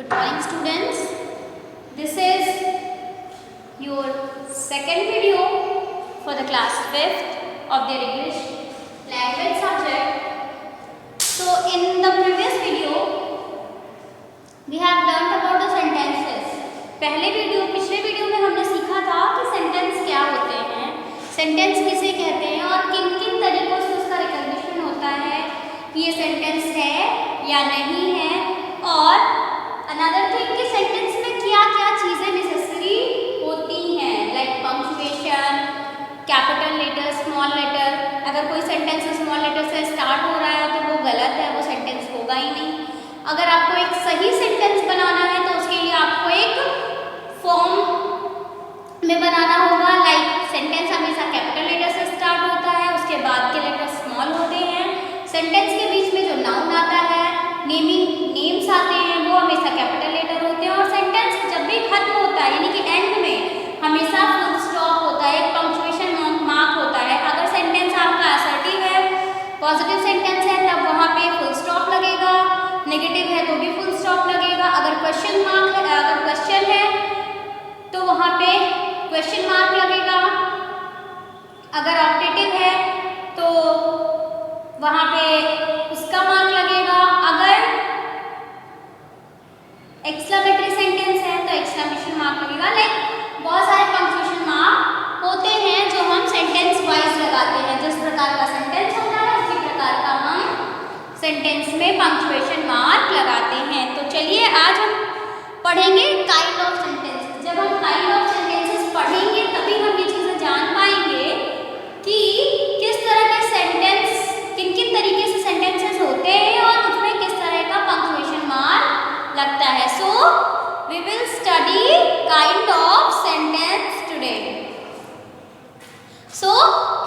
Good morning students. This is your second video for the class 5th of their English language subject. So in the previous video we have learned about the sentences. पिछले video में हमने सीखा था कि sentence क्या होते हैं, sentence किसे कहते हैं और किन किन तरीकों से उसका रिकॉग्निशन होता है कि ये सेंटेंस है या नहीं है, और अनदर थिंग कि सेंटेंस में क्या क्या चीज़ें नेसेसरी होती हैं, like punctuation, capital letter, small letter. अगर कोई सेंटेंस स्मॉल लेटर से स्टार्ट हो रहा है तो वो गलत है, वो सेंटेंस होगा ही नहीं. अगर आपको एक सही सेंटेंस बनाना है तो उसके लिए आपको एक फॉर्म में बनाना होगा, लाइक सेंटेंस हमेशा कैपिटल लेटर से स्टार्ट होता है, उसके बाद के लेटर स्मॉल होते हैं. सेंटेंस के बीच में जो नाउन आता है, नेम्स आते हैं, वो हमेशा कैपिटल लेटर होते हैं. और सेंटेंस जब भी खत्म होता है यानी कि एंड में हमेशा फुल स्टॉप होता है, एक पंक्चुएशन मार्क होता है. अगर सेंटेंस आपका असर्टिव है, पॉजिटिव सेंटेंस है, तब वहाँ पे फुल स्टॉप लगेगा. नेगेटिव है तो भी फुल स्टॉप लगेगा. अगर क्वेश्चन मार्क है, अगर क्वेश्चन है तो वहाँ पे क्वेश्चन मार्क लगेगा. अगर ऑप्टेटिव है तो वहाँ पे उसका मार्क लगेगा. अगर एक्सक्लेमेटरी सेंटेंस है तो एक्सक्लेमेशन मार्क लगेगा. लाइक बहुत सारे पंक्चुएशन मार्क होते हैं जो हम सेंटेंस वाइज लगाते हैं. जिस प्रकार का सेंटेंस होता है उसी प्रकार का हम सेंटेंस में पंक्चुएशन मार्क लगाते हैं. तो चलिए आज हम पढ़ेंगे काइंड ऑफ सेंटेंस. जब हम काइंड ऑफ सेंटेंसेस पढ़ेंगे तभी हम ये चीज़ें जान पाएंगे कि किस तरह के सेंटेंस, किन किन तरीके से सेंटेंसेस होते हैं और उसमें किस तरह का पंक्चुएशन मार्क लगता है. So we will study kind of sentence today. So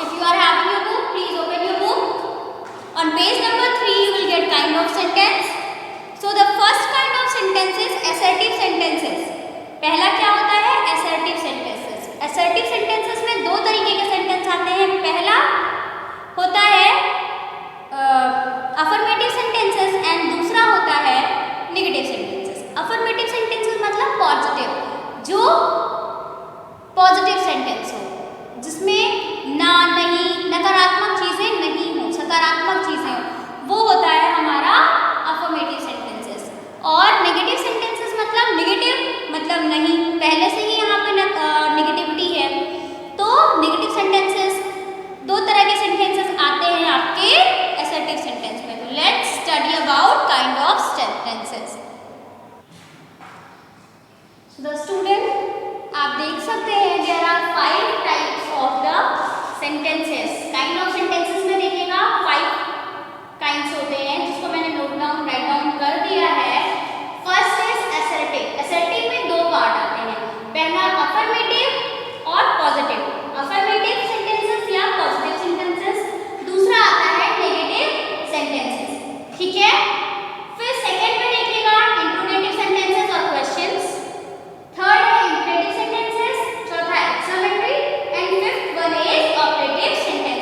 if you are having your book, please open your book. On page number 3 you will get kind of sentence. So the first kind of sentence is assertive sentences. पहला क्या होता है? assertive sentences. assertive sentences में दो तरीके के sentence आते हैं. पहला होता है affirmative sentences and दूसरा होता है negative sentences. affirmative sentences मतलब पॉजिटिव, जो पॉजिटिव सेंटेंस हो, जिसमें ना, नहीं, नकारात्मक चीजें नहीं हो, सकारात्मक चीजें हो, वो होता है हमारा अफर्मेटिव सेंटेंसेस. और नेगेटिव सेंटेंसेस मतलब नेगेटिव मतलब नहीं, पहले से ही यहाँ पे नेगेटिविटी है. तो नेगेटिव सेंटेंसेस, दो तरह के सेंटेंसेस आते हैं आपके असर्टिव सेंटेंस में. तो let's study about kind of sentences. The student, आप देख सकते हैं there are 5 types of the sentences. Kind of sentences में देखिएगा 5 काइंड्स होते हैं, जिसको मैंने राइट डाउन कर दिया है. First is assertive. असर्टिव में दो पार्ट आते हैं. पहला अफर्मेटिव और पॉजिटिव. अफर्मेटिव सेंटेंसेस या पॉजिटिव सेंटेंसेस. दूसरा आता है नेगेटिव सेंटेंसेस. ठीक है. फिर सेकंड में देखिएगा इंट्रोगेटिव सेंटेंसेस और क्वेश्चंस. थर्ड है इंपेरेटिव सेंटेंसेस. चौथा exclamatory. And fifth one is operative sentences.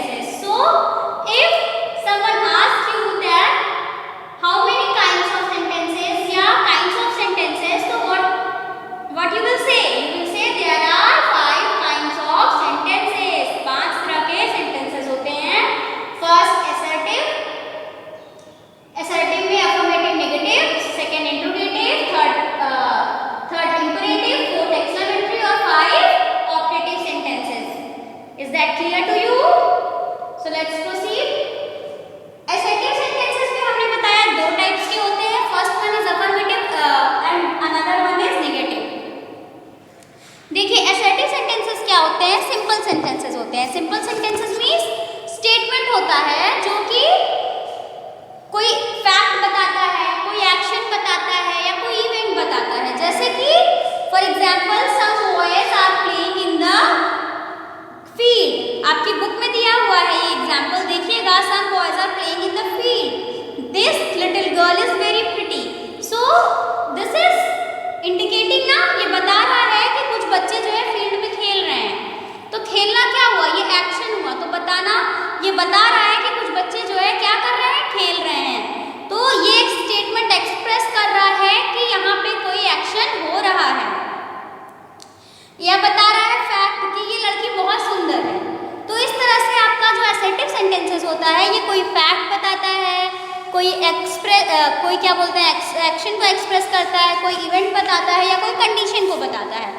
क्या बोलते हैं एक्शन को एक्सप्रेस करता है, कोई इवेंट बताता है या कोई कंडीशन को बताता है।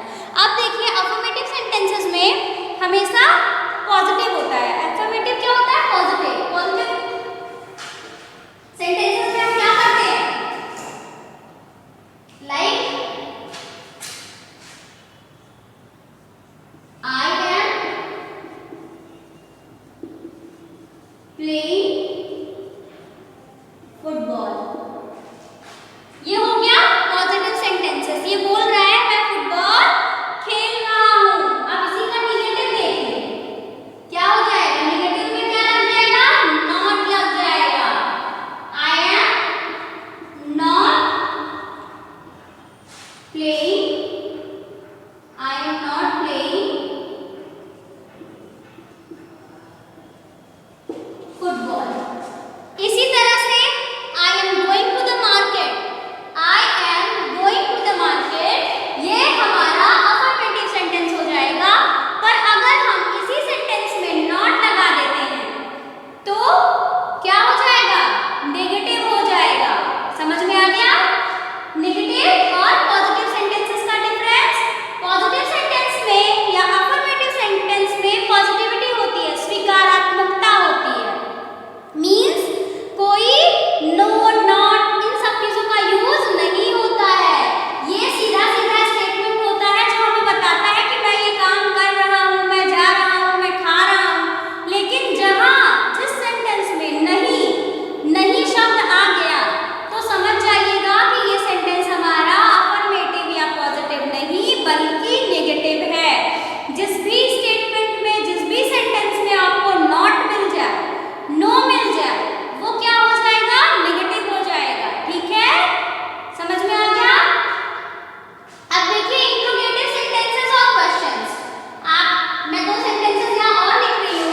अब देखिए अफर्मेटिव सेंटेंसेस में हमेशा पॉजिटिव होता है। अफर्मेटिव क्या होता है? पॉजिटिव। पॉजिटिव सेंटेंसेस में हम क्या करते हैं? Like I am playing football. ये हो गया पॉजिटिव सेंटेंसेस। ये बोल रहा है मैं फुटबॉल खेल रहा हूं। अब इसी का निगेटिव देखिए क्या हो जाएगा। निगेटिव में क्या लग जाएगा? नॉट लग जाएगा। I am not playing, I am not playing football. इसी तरह से I am going to the market, I am going to the market, ये हमारा अफर्मेटिव सेंटेंस हो जाएगा। पर अगर हम इसी सेंटेंस में नॉट लगा देते हैं तो क्या हो जाएगा? नेगेटिव हो जाएगा। समझ में आ गया? नेगेटिव और पॉजिटिव सेंटेंसेस का डिफरेंस। पॉजिटिव सेंटेंस में या अफर्मेटिव सेंटेंस में पॉजिटिविटी होती है, स्वीकारात्मकता होती है। मीन्स कोई नो नॉट इन सब चीजों का यूज नहीं होता है। ये सीधा सीधा स्टेटमेंट होता है जो हमें बताता है कि मैं ये काम कर रहा हूँ, मैं जा रहा हूँ, मैं खा रहा हूँ। लेकिन जहाँ जिस सेंटेंस में नहीं शब्द आ गया तो समझ जाइएगा कि ये सेंटेंस हमारा अफर्मेटिव या पॉजिटिव नहीं बल्कि नेगेटिव है। जिस भी स्टेटमेंट में, जिस भी सेंटेंस में आपको नॉट मिल जाए, नो मिल जाए, वो क्या हो जाएगा? नेगेटिव हो जाएगा। ठीक है, समझ में आ गया? अब देखिए इंट्रोगेटिव सेंटेंसेस और क्वेश्चंस। मैं दो सेंटेंसेस यहाँ और लिख रही हूँ।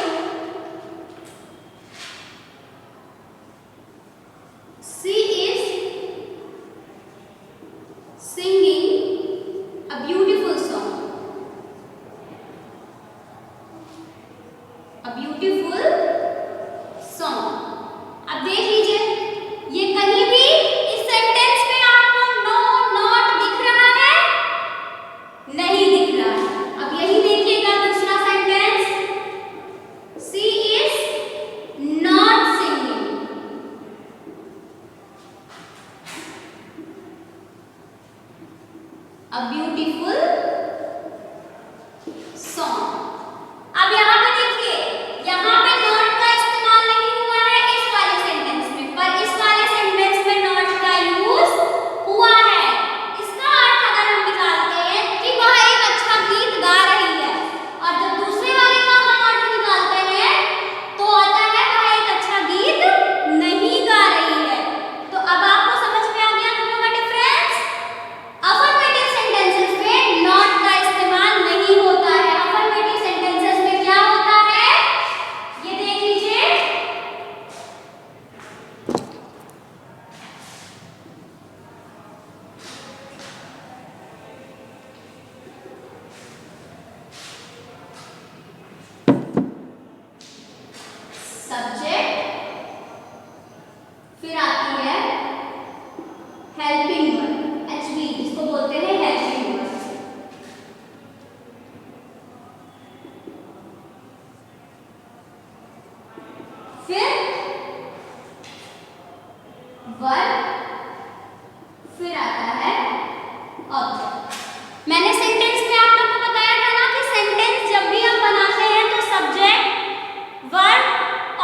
She is singing a beautiful song. A beautiful song. अब देख लीजिए ये कहीं भी इस सेंटेंस में आपको नो नॉट दिख रहा है? नहीं दिख रहा है। अब यही देखिएगा दूसरा sentence, she is not singing. A beautiful song. अब यहाँ पे देखिए, यहाँ पे नॉट का इस्तेमाल नहीं हुआ है इस वाले सेंटेंस में, पर इस वाले सेंटेंस में नॉट का यूज हुआ है। इसका अर्थ अगर हम निकालते हैं कि वह एक अच्छा गीत गा रही है, और जब दूसरे वाले का हम अर्थ निकालते हैं तो आता है वह एक अच्छा गीत नहीं गा रही है। तो अब आपको समझ में आ गया दोनों का डिफरेंस। अफर्मेटिव सेंटेंसेस में नॉट का इस्तेमाल नहीं होता है। अफर्मेटिव सेंटेंसेस में क्या होता है? ये देख लीजिए, सब्जेक्ट, फिर आती है हेल्पिंग वर्ब, एचवी, जिसको बोलते हैं हेल्पिंग वर्ब। फिर वर्ब, फिर आता है ऑब्जेक्ट। मैंने सेंटेंस में आप लोगों को बताया था ना कि सेंटेंस जब भी हम बनाते हैं तो सब्जेक्ट, वर्ब,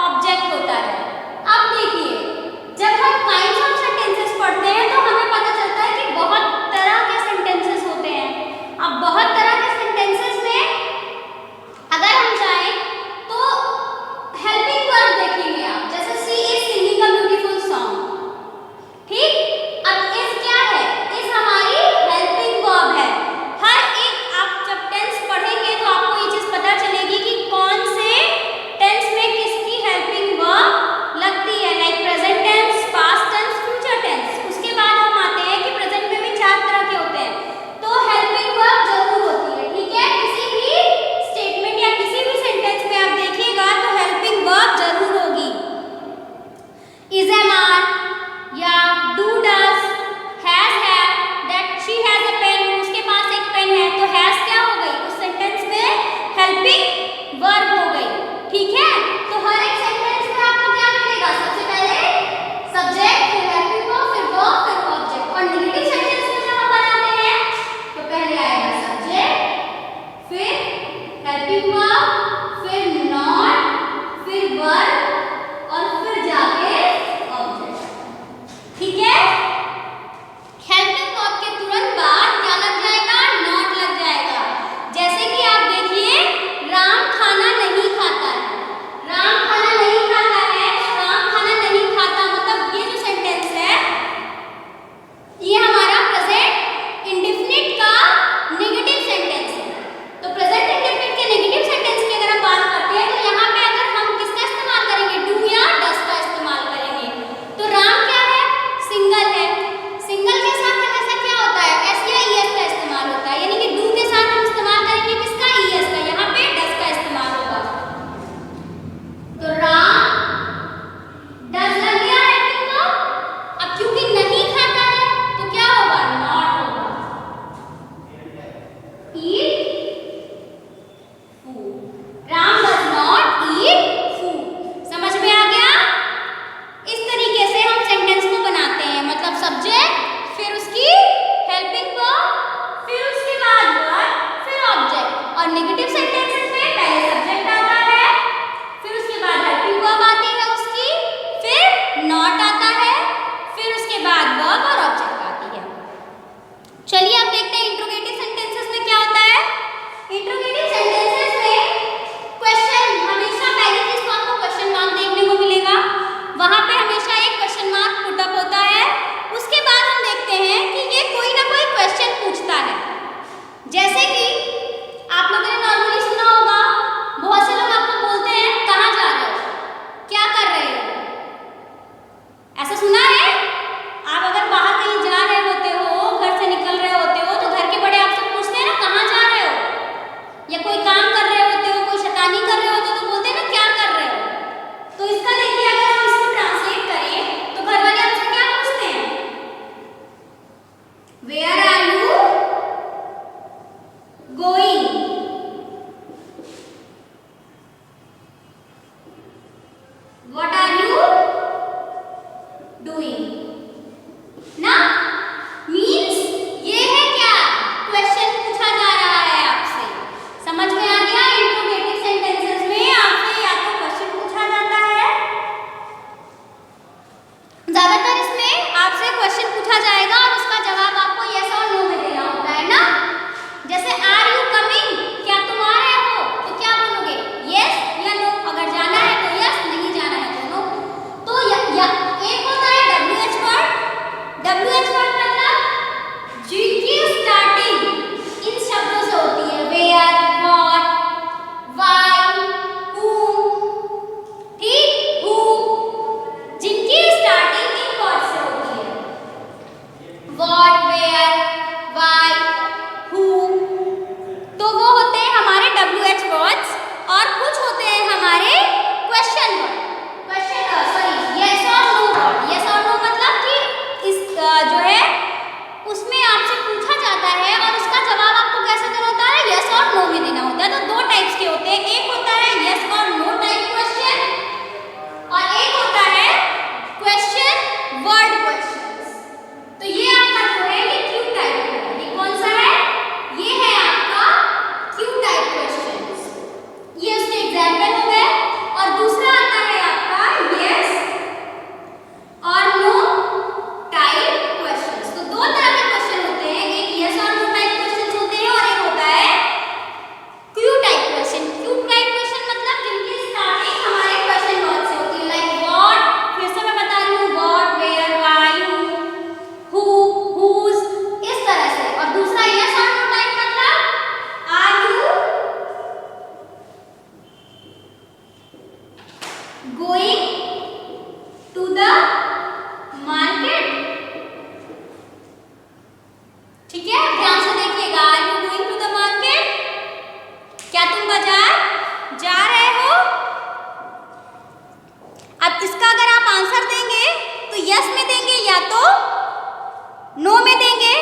ऑब्जेक्ट होता है। अब देखिए जब हम काइंड्स ऑफ सेंटेंसेस पढ़ते हैं तो हमें पता Where are you going? What are you doing? ना मीन्स ये है क्या, क्वेश्चन पूछा जा रहा है आपसे। समझ में आ गया? इंट्रोगेटिव सेंटेंसेस में आपसे या तो क्वेश्चन पूछा जाता है, ज्यादातर इसमें आपसे क्वेश्चन पूछा जाएगा और उसका जवाब आपको यस और नो में देना होता है ना। जैसे आर यू कमिंग, क्या तुम आ रहे हो, तो क्या बोलोगे, यस या नो। अगर जाना है तो यस, नहीं जाना है तो नो। तो एक होता है WH वर्ड। WH वर्ड मतलब जिनकी स्टार्टिंग इन शब्दों से होती है, वेयर, व्हाट, व्हाई, whom, ठीक, who, जिनकी स्टार्टिंग इन वर्ड से होती है, व्हाट, वेयर, व्हाई, who, तो वो होते हैं हमारे WH वर्ड्स। और कुछ होते हैं हमारे क्वेश्चन वर्ड, यस और नो वर्ड। यस और नो मतलब कि इस जो है उसमें आपसे पूछा जाता है और उसका जवाब आपको कैसे देना होता है, यस और नो में देना होता है। तो दो टाइप्स के होते हैं, एक होता है यस और नो टाइप क्वेश्चन और एक होता है क्वेश्चन वर्ड क्वेश्चंस। तो ये आपका जो है ये क्यू टाइप है। ये कौन सा है, ये है आपका क्यू टाइप क्वेश्चंस। ये उसके एग्जांपल हो गए। और दूसरा आता है आपका यस और नो टाइप क्वेश्चंस। तो दो तरह के क्वेश्चन होते हैं, एक यस और नो टाइप क्वेश्चंस होते हैं और एक होता है Q type question. Q type question मतलब जिनकी स्टार्टिंग हमारे क्वेश्चन वर्ड से होती है, लाइक व्हाट, फिर से मैं बता रही हूँ, what, where, why, who, whose, इस तरह से। और दूसरा यस और नो टाइप मतलब are you going to the market. ठीक है, ध्यान से देखिएगा, are you going to the market, क्या तुम बाजार जा रहे हो। अब इसका अगर आप आंसर देंगे तो यस में देंगे या तो नो में देंगे।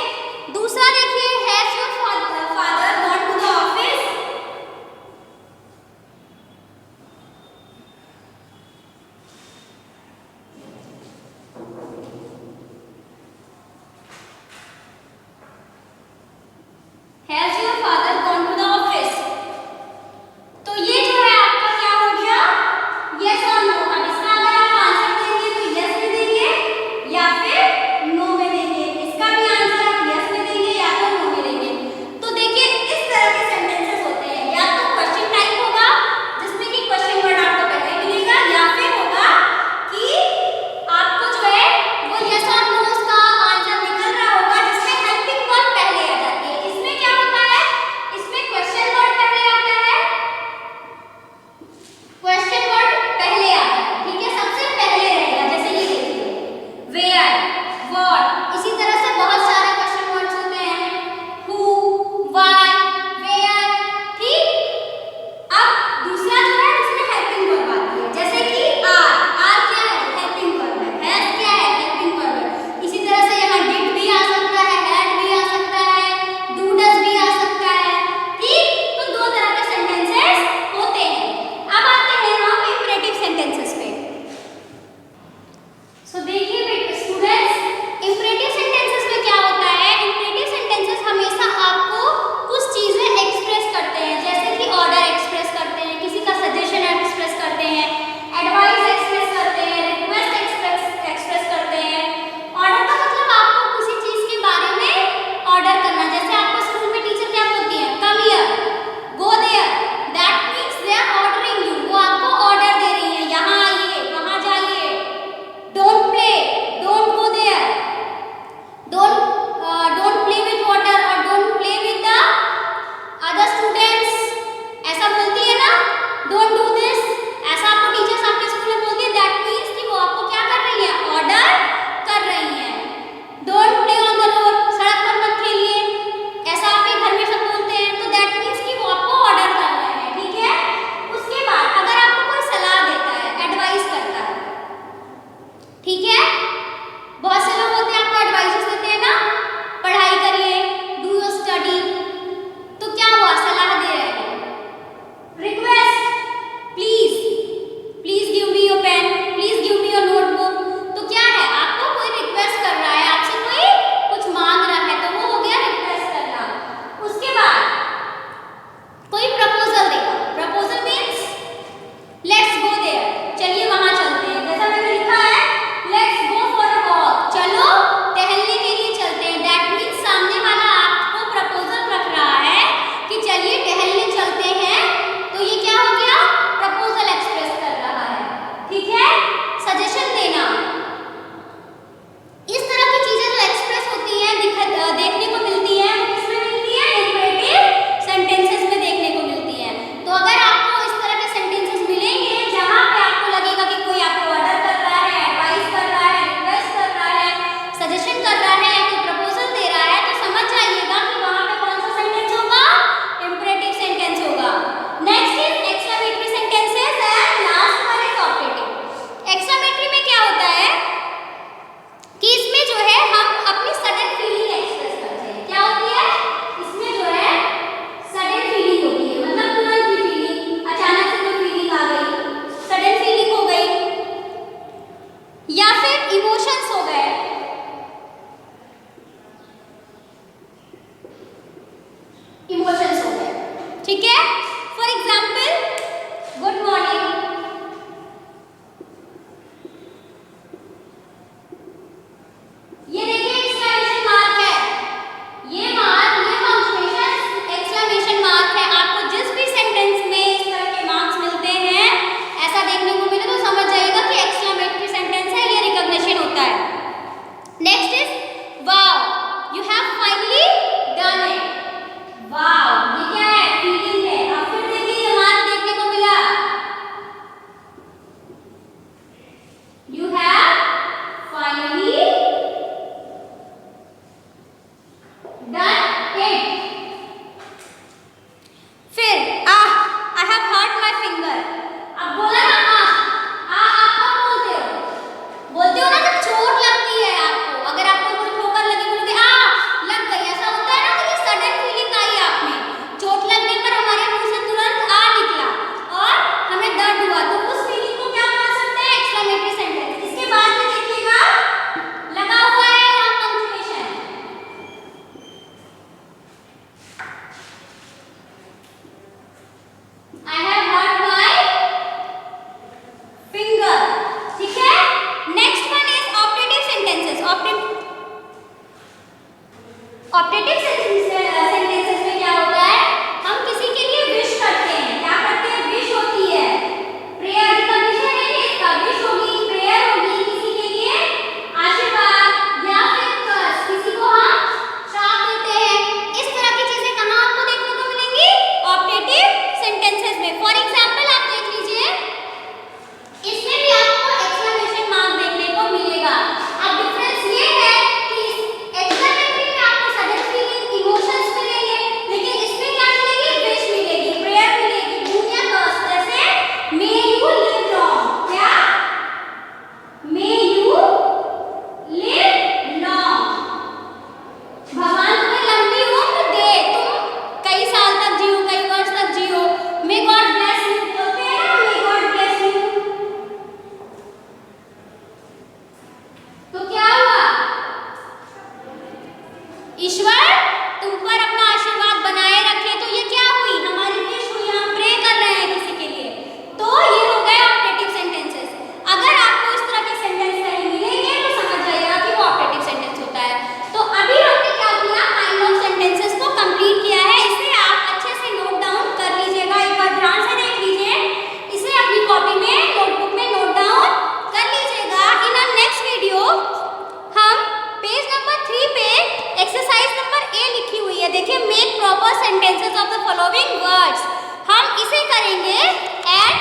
दूसरा देखिए, has your father gone to the office. Emotions हो गए, ठीक है। फॉर एग्जाम्पल गुड मॉर्निंग, ये देखिए एक्सक्लेमेशन मार्क है, ये पंक्चुएशन एक्सक्लेमेशन मार्क है। आपको जिस भी सेंटेंस में इस तरह के मार्क्स मिलते हैं, ऐसा देखने को मिले तो समझ जाइएगा कि एक्सक्लेमेटरी सेंटेंस है, ये रिकॉग्निशन होता है। Next is wow, you have finally done it. Wow, ये क्या है? फीलिंग है। अब फिर देखिए ये मार्क देखने को मिला, you have finally done it. फिर I have hurt my finger. अब बोला ना आप कब बोलते हो? बोलते हो ना जब चोट लगती है आपको, अगर आपको कोई ठोकर लगी, बोलोगे लग गई, ऐसा होता है ना कि सडन फीलिंग आई आप में। चोट लगने पर हमारे मुंह से तुरंत निकला और हमें दर्द हुआ, तो उस फीलिंग को क्या बोल सकते हैं? Exclamatory sentence. इसके बाद में देखिएगा लगा हुआ है यहाँ punctuation, I have hurt my finger, ठीक है। Next one is optative sentences. Optative sentences में क्या होता है? हम किसी के लिए विश करते हैं। क्या करते हैं? विश होती है। प्रेयर रिकॉग्निशन है कि इसका विश होगी, प्रेयर होगी, किसी के लिए आशीर्वाद या फिर कर्स, किसी को हम श्राप देते हैं। इस तरह की चीजें कहाँ आपको देखने को मिलेंगी? ऑप्टेटिव सेंटेंसेस में। फॉर एग्जाम्पल आप देख लीजिए, इसमें भी आपको एक्सक्लेमेशन मार्क देखने को मिलेगा। अब डिफरेंस ये है कि एक्सक्लेमेटरी में आपको सडन फीलिंग, इमोशंस मिलेंगे, लेकिन इसमें क्या मिलेगी? विश मिलेगी, प्रेयर मिलेगी, बूम या कर्स। जैसे मे यू लिव लॉन्ग, क्या? मे यू लिव लॉन्ग, भगवान तुम्हें लंबी उम्र दे, तुम कई साल तक जियो, कई वर्ष तक जियो। मे गॉड ब्लेस यू, बोलते हैं ना, मे गॉड ब्लेस यू। तो क्या हुआ? ईश्वर तुम पर अपना आशीर्वाद बनाए रखे। तो ये क्या हुई? हमारी विश हुई, हम प्रे कर रहे हैं किसी के लिए। तो ये हो गए ऑप्टेटिव सेंटेंसेस। अगर आपको इस तरह के सेंटेंस कहीं मिलेंगे तो समझ जाइएगा कि वो ऑप्टेटिव सेंटेंस होता है। तो अभी हमने क्या किया? काइंड ऑफ सेंटेंसेस को कंप्लीट किया है। इसे आप अच्छे से नोट डाउन कर लीजिएगा, एक बार ध्यान से देख लीजिए, इसे अपनी कॉपी में, नोटबुक में नोट डाउन कर लीजिएगा। इन आवर नेक्स्ट वीडियो हम पेज नंबर 3 पे एक्सरसाइज नंबर ए लिखी हुई है, देखिए, make proper sentences of the following words. हम इसे करेंगे एट